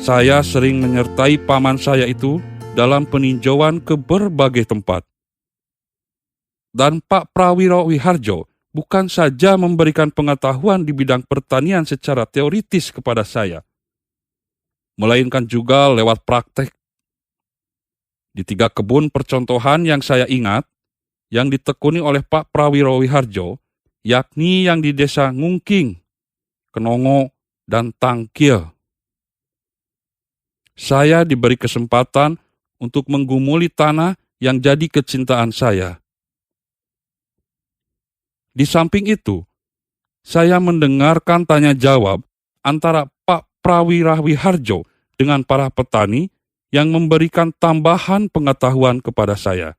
Saya sering menyertai paman saya itu dalam peninjauan ke berbagai tempat. Dan Pak Prawiro Wiharjo bukan saja memberikan pengetahuan di bidang pertanian secara teoritis kepada saya, melainkan juga lewat praktek. Di 3 kebun percontohan yang saya ingat, yang ditekuni oleh Pak Prawiro Wiharjo, yakni yang di desa Ngungking, Kenongo, dan Tangkil. Saya diberi kesempatan untuk menggumuli tanah yang jadi kecintaan saya. Di samping itu, saya mendengarkan tanya jawab antara Pak Prawira Wiharjo dengan para petani yang memberikan tambahan pengetahuan kepada saya.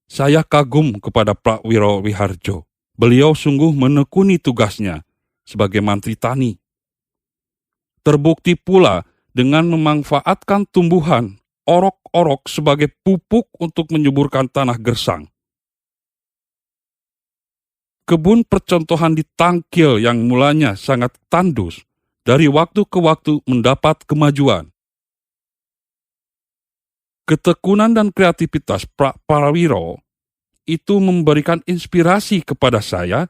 Saya kagum kepada Pak Wiro Wiharjo. Beliau sungguh menekuni tugasnya sebagai Mantri Tani. Terbukti pula dengan memanfaatkan tumbuhan orok-orok sebagai pupuk untuk menyuburkan tanah gersang. Kebun percontohan di Tangkil yang mulanya sangat tandus, dari waktu ke waktu mendapat kemajuan. Ketekunan dan kreativitas Pak Prawiro itu memberikan inspirasi kepada saya,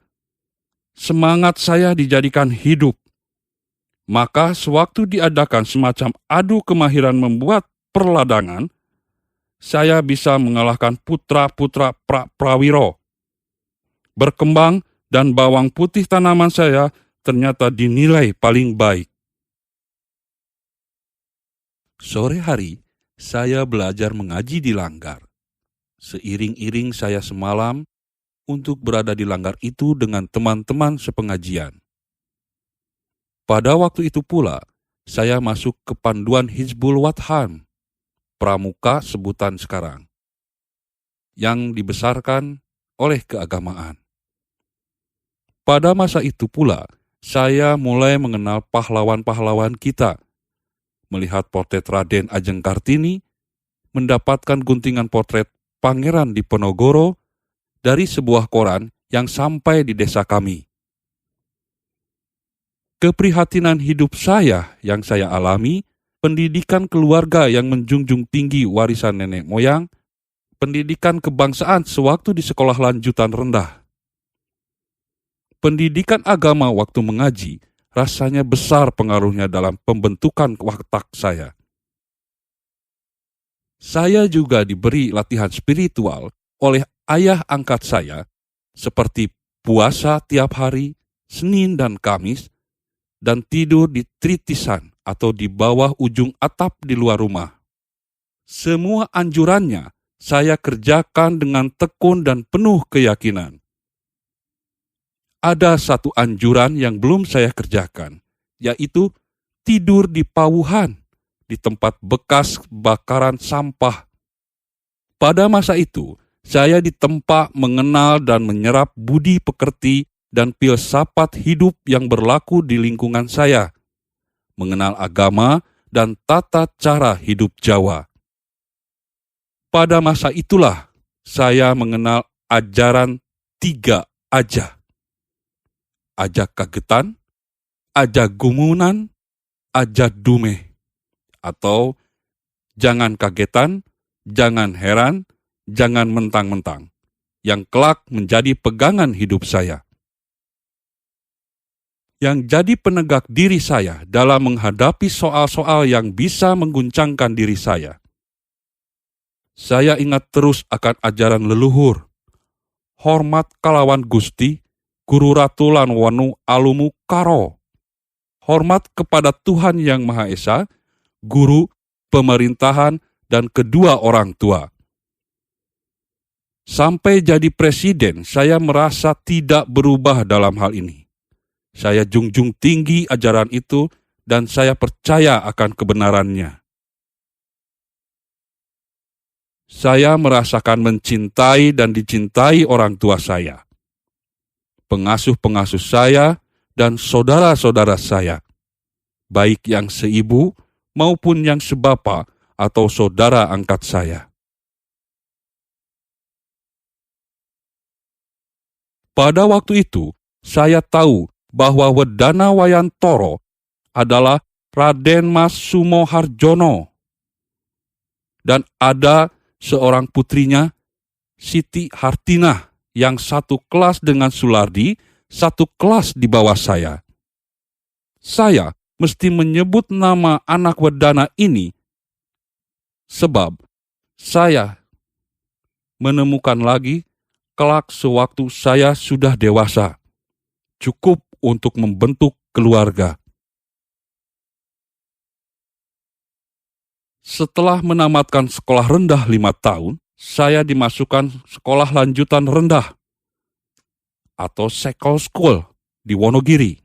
semangat saya dijadikan hidup. Maka sewaktu diadakan semacam adu kemahiran membuat perladangan, saya bisa mengalahkan putra-putra Pak Prawiro. Berkembang dan bawang putih tanaman saya ternyata dinilai paling baik. Sore hari, saya belajar mengaji di langgar. Seiring-iring saya semalam untuk berada di langgar itu dengan teman-teman sepengajian. Pada waktu itu pula, saya masuk ke panduan Hizbul Wathan, pramuka sebutan sekarang, yang dibesarkan oleh keagamaan. Pada masa itu pula, saya mulai mengenal pahlawan-pahlawan kita, melihat potret Raden Ajeng Kartini, mendapatkan guntingan potret Pangeran Diponegoro dari sebuah koran yang sampai di desa kami. Keprihatinan hidup saya yang saya alami, pendidikan keluarga yang menjunjung tinggi warisan nenek moyang, pendidikan kebangsaan sewaktu di sekolah lanjutan rendah. Pendidikan agama waktu mengaji rasanya besar pengaruhnya dalam pembentukan watak saya. Saya juga diberi latihan spiritual oleh ayah angkat saya, seperti puasa tiap hari, Senin dan Kamis, dan tidur di tritisan atau di bawah ujung atap di luar rumah. Semua anjurannya saya kerjakan dengan tekun dan penuh keyakinan. Ada satu anjuran yang belum saya kerjakan, yaitu tidur di pauhan, di tempat bekas bakaran sampah. Pada masa itu, saya ditempa mengenal dan menyerap budi pekerti dan filsafat hidup yang berlaku di lingkungan saya, mengenal agama dan tata cara hidup Jawa. Pada masa itulah saya mengenal ajaran 3 aja. Aja kagetan, aja gumunan, aja dume. Atau jangan kagetan, jangan heran, jangan mentang-mentang, yang kelak menjadi pegangan hidup saya. Yang jadi penegak diri saya dalam menghadapi soal-soal yang bisa mengguncangkan diri saya. Saya ingat terus akan ajaran leluhur. Hormat kalawan Gusti, Guru Ratu lan Wanu alumu karo. Hormat kepada Tuhan Yang Maha Esa, guru, pemerintahan, dan kedua orang tua. Sampai jadi presiden, saya merasa tidak berubah dalam hal ini. Saya junjung tinggi ajaran itu dan saya percaya akan kebenarannya. Saya merasakan mencintai dan dicintai orang tua saya, pengasuh-pengasuh saya, dan saudara-saudara saya, baik yang seibu maupun yang sebapa atau saudara angkat saya. Pada waktu itu, saya tahu bahwa Wedana Wayantoro adalah Raden Mas Sumoharjono, dan ada seorang putrinya, Siti Hartinah, yang satu kelas dengan Sulardi, satu kelas di bawah saya. Saya mesti menyebut nama anak Wedana ini sebab saya menemukan lagi kelak sewaktu saya sudah dewasa, cukup untuk membentuk keluarga. Setelah menamatkan sekolah rendah 5 tahun, saya dimasukkan sekolah lanjutan rendah atau Sekol School di Wonogiri.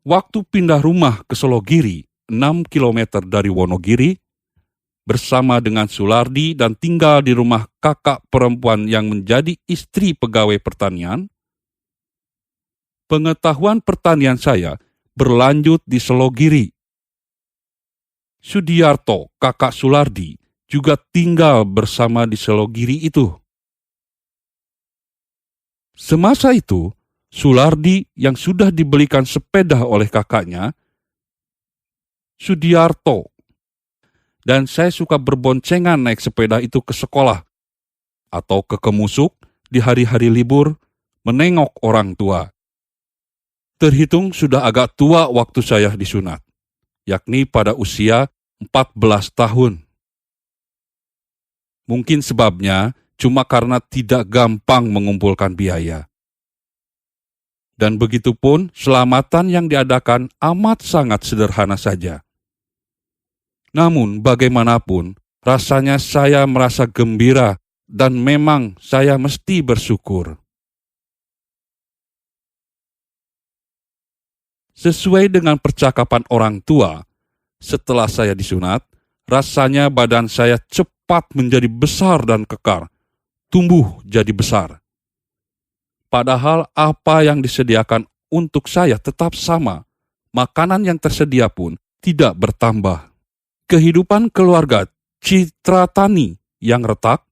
Waktu pindah rumah ke Sologiri, 6 km dari Wonogiri, bersama dengan Sulardi dan tinggal di rumah kakak perempuan yang menjadi istri pegawai pertanian, pengetahuan pertanian saya berlanjut di Sologiri. Sudiarto, kakak Sulardi, juga tinggal bersama di Sologiri itu. Semasa itu, Sulardi yang sudah dibelikan sepeda oleh kakaknya, Sudiarto, dan saya suka berboncengan naik sepeda itu ke sekolah atau ke Kemusuk di hari-hari libur menengok orang tua. Terhitung sudah agak tua waktu saya disunat, yakni pada usia 14 tahun. Mungkin sebabnya cuma karena tidak gampang mengumpulkan biaya. Dan begitupun selamatan yang diadakan amat sangat sederhana saja. Namun bagaimanapun, rasanya saya merasa gembira dan memang saya mesti bersyukur. Sesuai dengan percakapan orang tua, setelah saya disunat, rasanya badan saya cepat menjadi besar dan kekar, tumbuh jadi besar. Padahal apa yang disediakan untuk saya tetap sama, makanan yang tersedia pun tidak bertambah. Kehidupan keluarga Citratani yang retak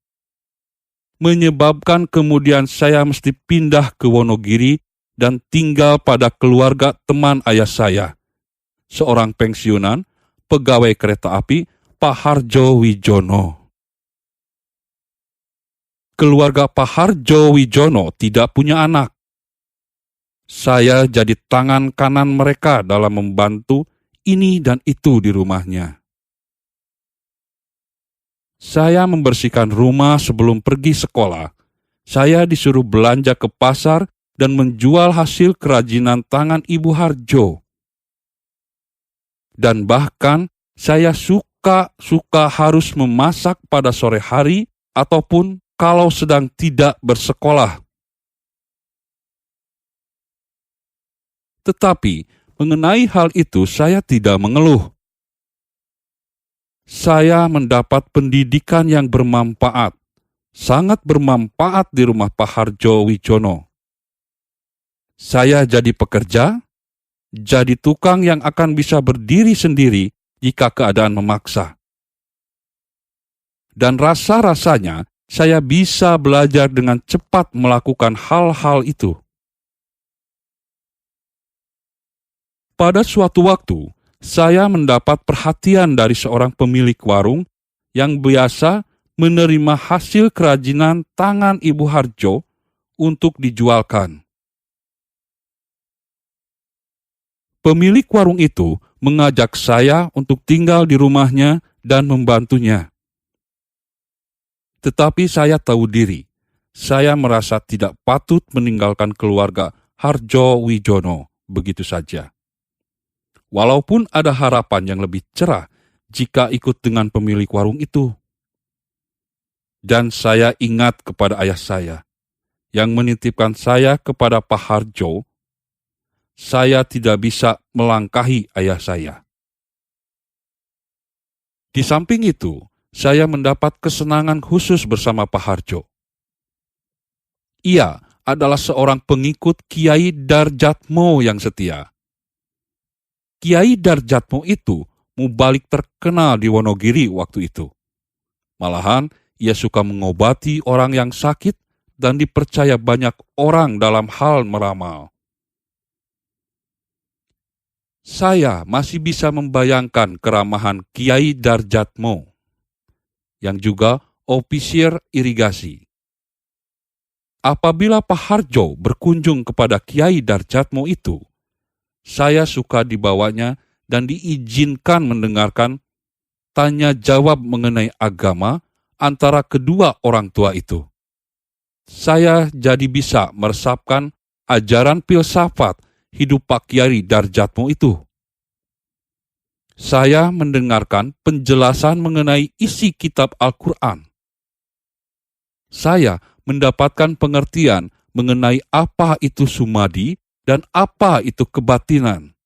menyebabkan kemudian saya mesti pindah ke Wonogiri dan tinggal pada keluarga teman ayah saya, seorang pensiunan pegawai kereta api Pak Harjo Wijono. Keluarga Pak Harjo Wijono tidak punya anak. Saya jadi tangan kanan mereka dalam membantu ini dan itu di rumahnya. Saya membersihkan rumah sebelum pergi sekolah. Saya disuruh belanja ke pasar dan menjual hasil kerajinan tangan Ibu Harjo. Dan bahkan saya suka harus memasak pada sore hari ataupun kalau sedang tidak bersekolah. Tetapi mengenai hal itu saya tidak mengeluh. Saya mendapat pendidikan yang bermanfaat, sangat bermanfaat di rumah Pak Harjo Wijono. Saya jadi pekerja, jadi tukang yang akan bisa berdiri sendiri jika keadaan memaksa. Dan rasa-rasanya saya bisa belajar dengan cepat melakukan hal-hal itu. Pada suatu waktu, saya mendapat perhatian dari seorang pemilik warung yang biasa menerima hasil kerajinan tangan Ibu Harjo untuk dijualkan. Pemilik warung itu mengajak saya untuk tinggal di rumahnya dan membantunya. Tetapi saya tahu diri, saya merasa tidak patut meninggalkan keluarga Harjo Wijono begitu saja. Walaupun ada harapan yang lebih cerah jika ikut dengan pemilik warung itu. Dan saya ingat kepada ayah saya, yang menitipkan saya kepada Pak Harjo. Saya tidak bisa melangkahi ayah saya. Di samping itu, saya mendapat kesenangan khusus bersama Pak Harjo. Ia adalah seorang pengikut Kiai Darjatmo yang setia. Kiai Darjatmo itu mubalik terkenal di Wonogiri waktu itu. Malahan, ia suka mengobati orang yang sakit dan dipercaya banyak orang dalam hal meramal. Saya masih bisa membayangkan keramahan Kiai Darjatmo, yang juga ofisir irigasi. Apabila Pak Harjo berkunjung kepada Kiai Darjatmo itu, saya suka dibawanya dan diizinkan mendengarkan tanya jawab mengenai agama antara kedua orang tua itu. Saya jadi bisa meresapkan ajaran filsafat hidup Pak Kiai Darjatmo itu. Saya mendengarkan penjelasan mengenai isi kitab Al-Quran. Saya mendapatkan pengertian mengenai apa itu sumadi dan apa itu kebatinan.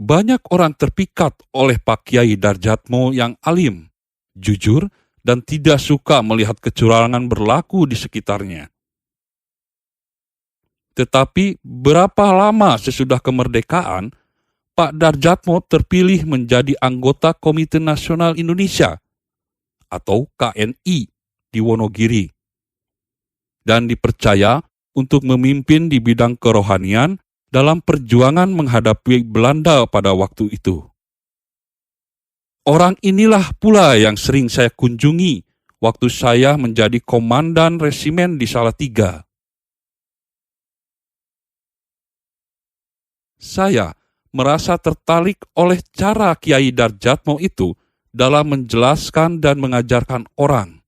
Banyak orang terpikat oleh Pak Kiai Darjatmo yang alim, jujur, dan tidak suka melihat kecurangan berlaku di sekitarnya. Tetapi berapa lama sesudah kemerdekaan, Pak Darjatmo terpilih menjadi anggota Komite Nasional Indonesia atau KNI di Wonogiri dan dipercaya untuk memimpin di bidang kerohanian dalam perjuangan menghadapi Belanda pada waktu itu. Orang inilah pula yang sering saya kunjungi waktu saya menjadi komandan resimen di Salatiga. Saya merasa tertarik oleh cara Kiai Darjatmo itu dalam menjelaskan dan mengajarkan orang.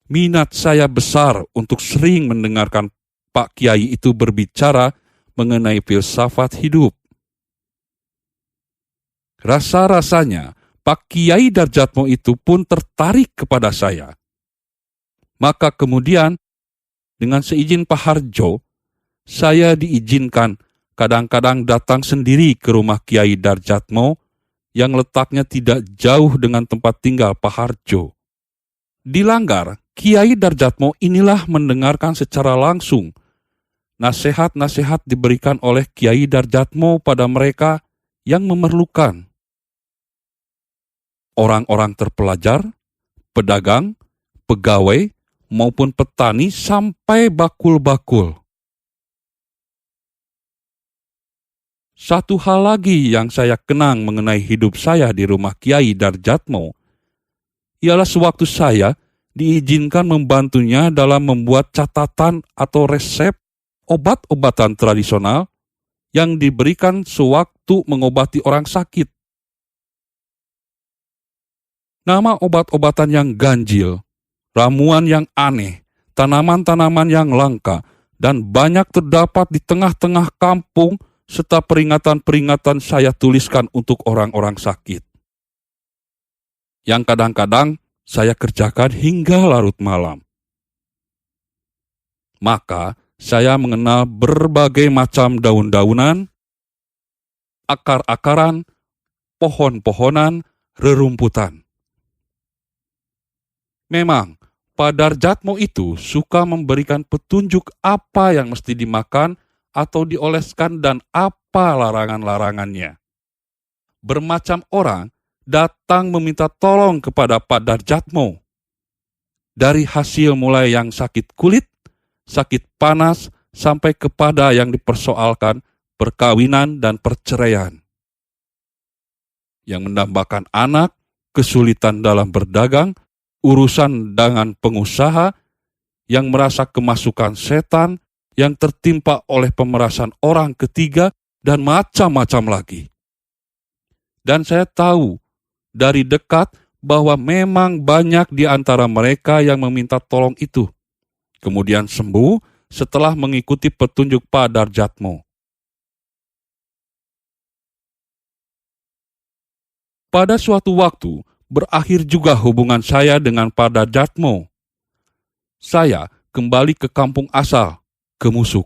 Minat saya besar untuk sering mendengarkan Pak Kiai itu berbicara mengenai filsafat hidup. Rasa-rasanya Pak Kiai Darjatmo itu pun tertarik kepada saya. Maka kemudian, dengan seizin Pak Harjo, saya diizinkan kadang-kadang datang sendiri ke rumah Kiai Darjatmo yang letaknya tidak jauh dengan tempat tinggal Pak Harjo. Di Langgar, Kiai Darjatmo inilah mendengarkan secara langsung nasihat-nasihat diberikan oleh Kiai Darjatmo pada mereka yang memerlukan. Orang-orang terpelajar, pedagang, pegawai, maupun petani sampai bakul-bakul. Satu hal lagi yang saya kenang mengenai hidup saya di rumah Kiai Darjatmo ialah sewaktu saya diizinkan membantunya dalam membuat catatan atau resep obat-obatan tradisional yang diberikan sewaktu mengobati orang sakit. Nama obat-obatan yang ganjil, ramuan yang aneh, tanaman-tanaman yang langka, dan banyak terdapat di tengah-tengah kampung serta peringatan-peringatan saya tuliskan untuk orang-orang sakit. Yang kadang-kadang saya kerjakan hingga larut malam. Maka saya mengenal berbagai macam daun-daunan, akar-akaran, pohon-pohonan, rerumputan. Memang, Pak Darjatmo itu suka memberikan petunjuk apa yang mesti dimakan atau dioleskan dan apa larangan-larangannya. Bermacam orang datang meminta tolong kepada Pak Darjatmo. Dari hasil mulai yang sakit kulit, sakit panas, sampai kepada yang dipersoalkan perkawinan dan perceraian. Yang mendambakan anak, kesulitan dalam berdagang, urusan dengan pengusaha, yang merasa kemasukan setan, yang tertimpa oleh pemerasan orang ketiga, dan macam-macam lagi. Dan saya tahu dari dekat bahwa memang banyak di antara mereka yang meminta tolong itu, kemudian sembuh setelah mengikuti petunjuk Pak Darjatmo. Pada suatu waktu, berakhir juga hubungan saya dengan Pak Darjatmo. Saya kembali ke kampung asal, ke Musuk.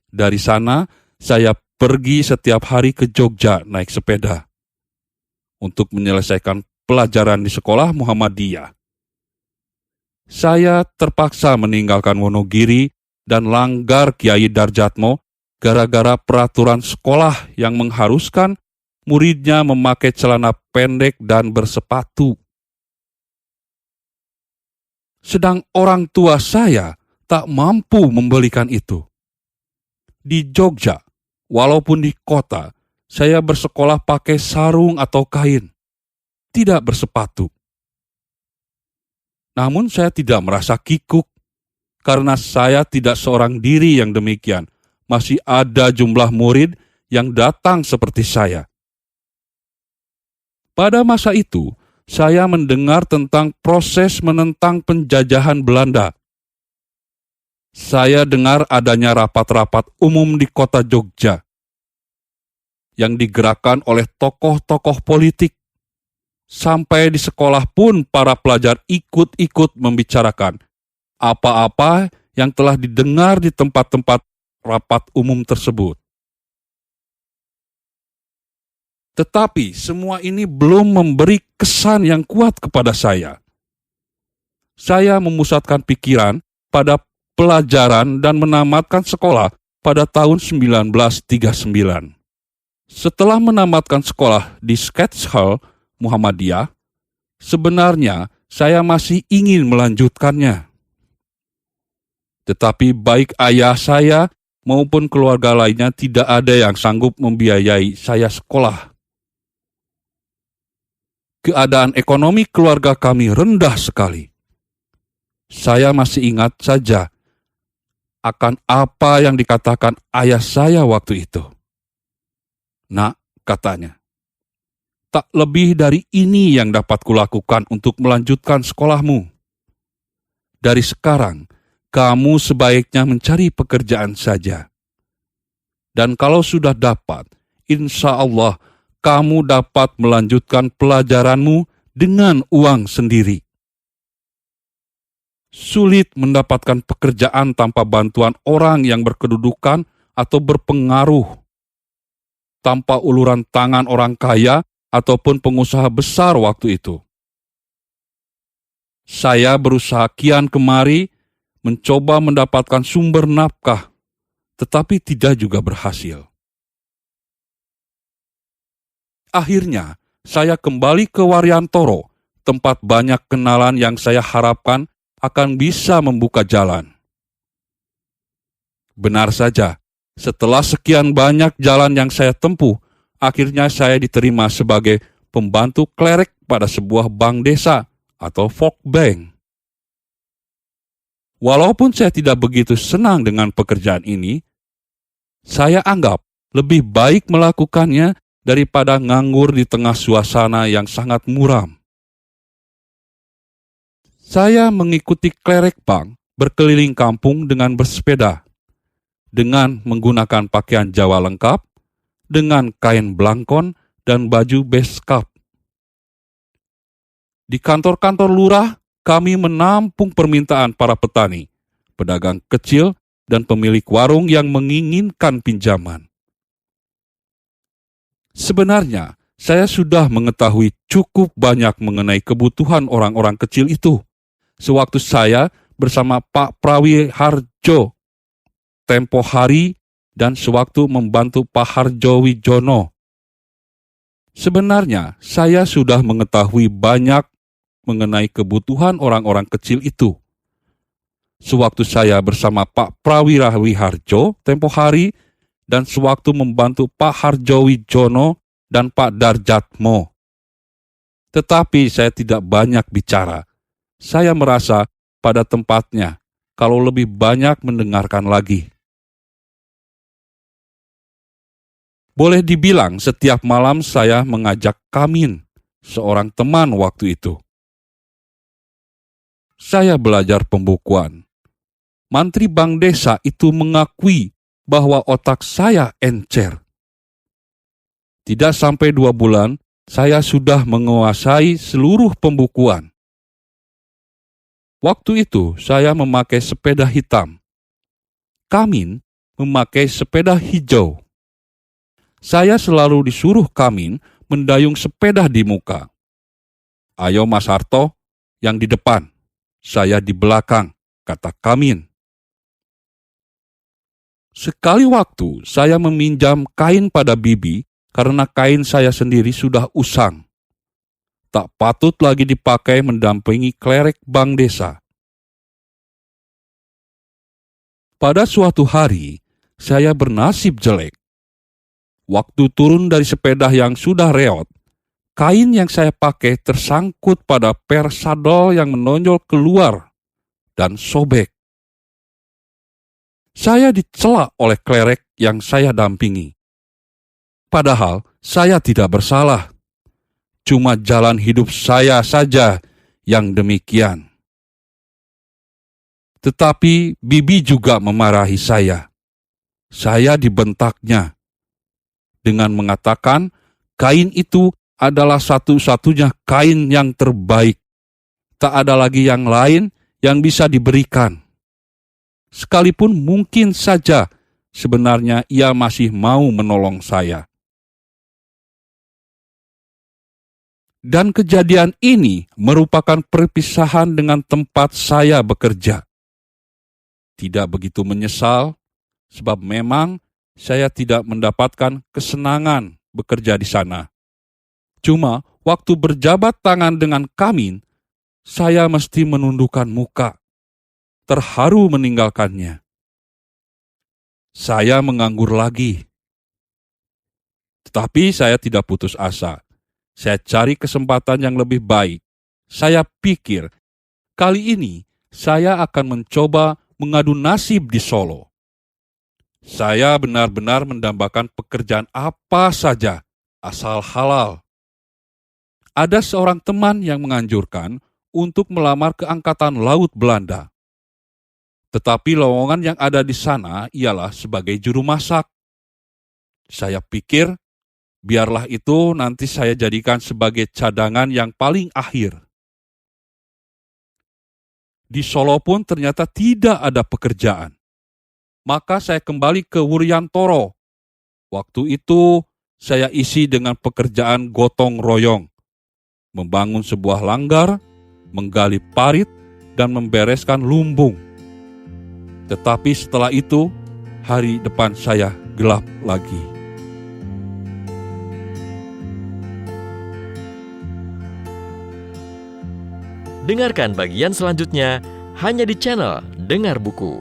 Dari sana, saya pergi setiap hari ke Jogja naik sepeda untuk menyelesaikan pelajaran di sekolah Muhammadiyah. Saya terpaksa meninggalkan Wonogiri dan Langgar Kiai Darjatmo gara-gara peraturan sekolah yang mengharuskan muridnya memakai celana pendek dan bersepatu. Sedang orang tua saya tak mampu membelikan itu. Di Jogja, walaupun di kota, saya bersekolah pakai sarung atau kain, tidak bersepatu. Namun saya tidak merasa kikuk, karena saya tidak seorang diri yang demikian. Masih ada jumlah murid yang datang seperti saya. Pada masa itu, saya mendengar tentang proses menentang penjajahan Belanda. Saya dengar adanya rapat-rapat umum di kota Jogja yang digerakkan oleh tokoh-tokoh politik. Sampai di sekolah pun para pelajar ikut-ikut membicarakan apa-apa yang telah didengar di tempat-tempat rapat umum tersebut. Tetapi semua ini belum memberi kesan yang kuat kepada saya. Saya memusatkan pikiran pada pelajaran dan menamatkan sekolah pada tahun 1939. Setelah menamatkan sekolah di Sketch Hall Muhammadiyah, sebenarnya saya masih ingin melanjutkannya. Tetapi baik ayah saya maupun keluarga lainnya tidak ada yang sanggup membiayai saya sekolah. Keadaan ekonomi keluarga kami rendah sekali. Saya masih ingat saja akan apa yang dikatakan ayah saya waktu itu. "Nak," katanya, "tak lebih dari ini yang dapat kulakukan untuk melanjutkan sekolahmu. Dari sekarang, kamu sebaiknya mencari pekerjaan saja. Dan kalau sudah dapat, insya Allah kamu dapat melanjutkan pelajaranmu dengan uang sendiri." Sulit mendapatkan pekerjaan tanpa bantuan orang yang berkedudukan atau berpengaruh, tanpa uluran tangan orang kaya ataupun pengusaha besar waktu itu. Saya berusaha kian kemari mencoba mendapatkan sumber nafkah, tetapi tidak juga berhasil. Akhirnya, saya kembali ke Waryantoro, tempat banyak kenalan yang saya harapkan akan bisa membuka jalan. Benar saja, setelah sekian banyak jalan yang saya tempuh, akhirnya saya diterima sebagai pembantu klerek pada sebuah bank desa atau folk bank. Walaupun saya tidak begitu senang dengan pekerjaan ini, saya anggap lebih baik melakukannya daripada nganggur di tengah suasana yang sangat muram. Saya mengikuti klerek bank berkeliling kampung dengan bersepeda, dengan menggunakan pakaian Jawa lengkap, dengan kain blangkon dan baju beskap. Di kantor-kantor lurah, kami menampung permintaan para petani, pedagang kecil, dan pemilik warung yang menginginkan pinjaman. Sebenarnya, saya sudah mengetahui cukup banyak mengenai kebutuhan orang-orang kecil itu, sewaktu saya bersama Pak Prawi Harjo tempo hari dan sewaktu membantu Pak Harjo Wijono. Sebenarnya, saya sudah mengetahui banyak mengenai kebutuhan orang-orang kecil itu. Sewaktu saya bersama Pak Prawira Wiharjo tempo hari dan sewaktu membantu Pak Harjo Wijono dan Pak Darjatmo. Tetapi saya tidak banyak bicara. Saya merasa pada tempatnya kalau lebih banyak mendengarkan lagi. Boleh dibilang setiap malam saya mengajak Kamin, seorang teman waktu itu. Saya belajar pembukuan. Mantri Bank Desa itu mengakui bahwa otak saya encer. Tidak sampai 2 bulan, saya sudah menguasai seluruh pembukuan. Waktu itu, saya memakai sepeda hitam. Kamin memakai sepeda hijau. Saya selalu disuruh Kamin mendayung sepeda di muka. "Ayo Mas Harto, yang di depan, saya di belakang," kata Kamin. Sekali waktu saya meminjam kain pada Bibi karena kain saya sendiri sudah usang. Tak patut lagi dipakai mendampingi klerek bank desa. Pada suatu hari, saya bernasib jelek. Waktu turun dari sepeda yang sudah reot, kain yang saya pakai tersangkut pada per sadel yang menonjol keluar dan sobek. Saya dicela oleh klerek yang saya dampingi. Padahal saya tidak bersalah. Cuma jalan hidup saya saja yang demikian. Tetapi bibi juga memarahi saya. Saya dibentaknya dengan mengatakan kain itu adalah satu-satunya kain yang terbaik. Tak ada lagi yang lain yang bisa diberikan. Sekalipun mungkin saja sebenarnya ia masih mau menolong saya. Dan kejadian ini merupakan perpisahan dengan tempat saya bekerja. Tidak begitu menyesal, sebab memang saya tidak mendapatkan kesenangan bekerja di sana. Cuma waktu berjabat tangan dengan Kamin, saya mesti menundukkan muka, terharu meninggalkannya. Saya menganggur lagi. Tetapi saya tidak putus asa. Saya cari kesempatan yang lebih baik. Saya pikir, kali ini saya akan mencoba mengadu nasib di Solo. Saya benar-benar mendambakan pekerjaan apa saja, asal halal. Ada seorang teman yang menganjurkan untuk melamar ke Angkatan Laut Belanda. Tetapi lowongan yang ada di sana ialah sebagai juru masak. Saya pikir, biarlah itu nanti saya jadikan sebagai cadangan yang paling akhir. Di Solo pun ternyata tidak ada pekerjaan. Maka saya kembali ke Wuryantoro. Waktu itu saya isi dengan pekerjaan gotong royong. Membangun sebuah langgar, menggali parit, dan membereskan lumbung. Tetapi setelah itu, hari depan saya gelap lagi. Dengarkan bagian selanjutnya hanya di channel Dengar Buku.